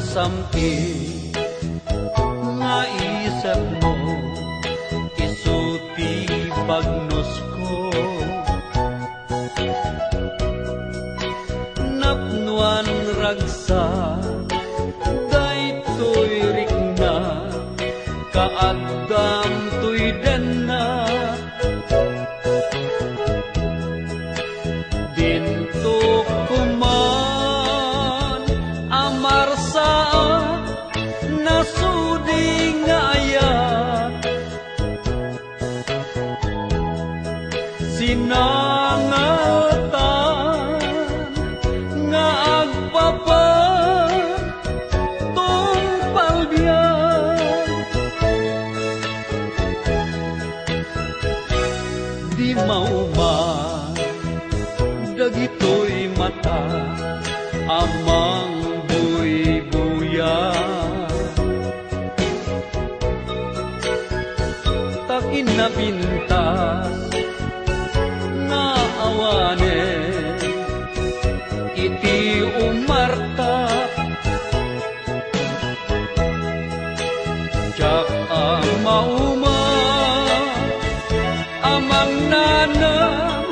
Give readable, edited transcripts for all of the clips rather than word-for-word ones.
nasampi nga isip mo isuti bagnos ko napnuan ragsa daytoy rikna kaagdam tuy denna dinto kuman amarsa nasudi nga ayat sinangatan nga agpapa di mauma dagitoy mata amang buy-buya takin na pintas na awane iti umarta jak ang mauma amang nanang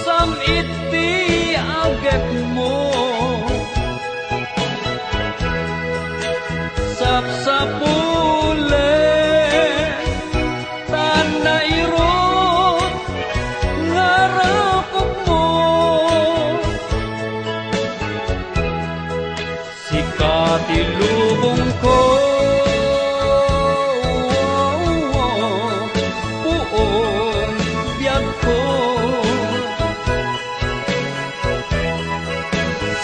sam iti agek mo sapsapule tanairot ngarapok mo sikat ilubong ko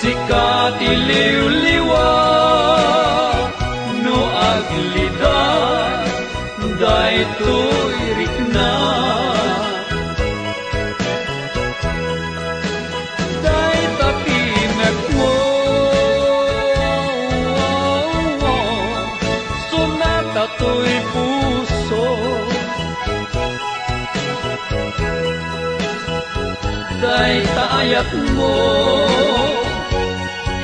sikat iliw-liwa no aglidan daytoy rikna day tapimek mo sunata to'y puso day taayat mo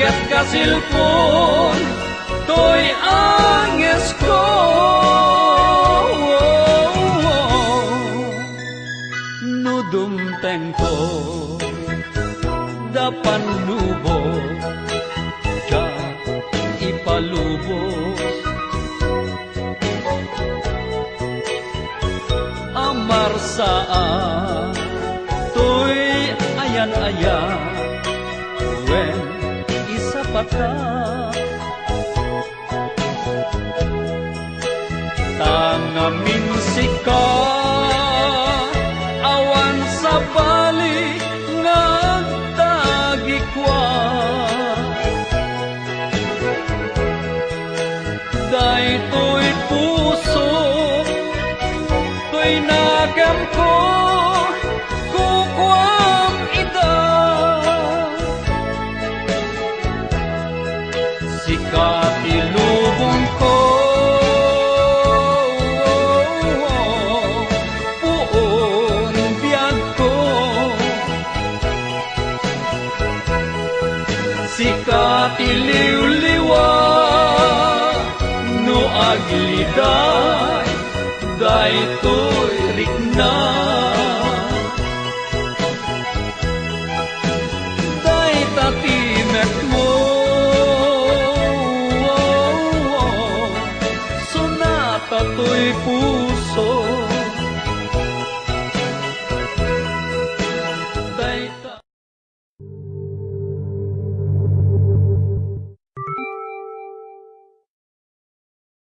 ket kasilpon toy anges ko nudumteng ko dapan lubos ja ipalubos amarsaan toy ayan-ayan wen pata tangamin sika awan sa bali ngagtagikwa daytoy puso toy nagam ko kukwam ida sikat ilubong ko puon biyag ko sikat iliw-liwa no agliday daytoy rikna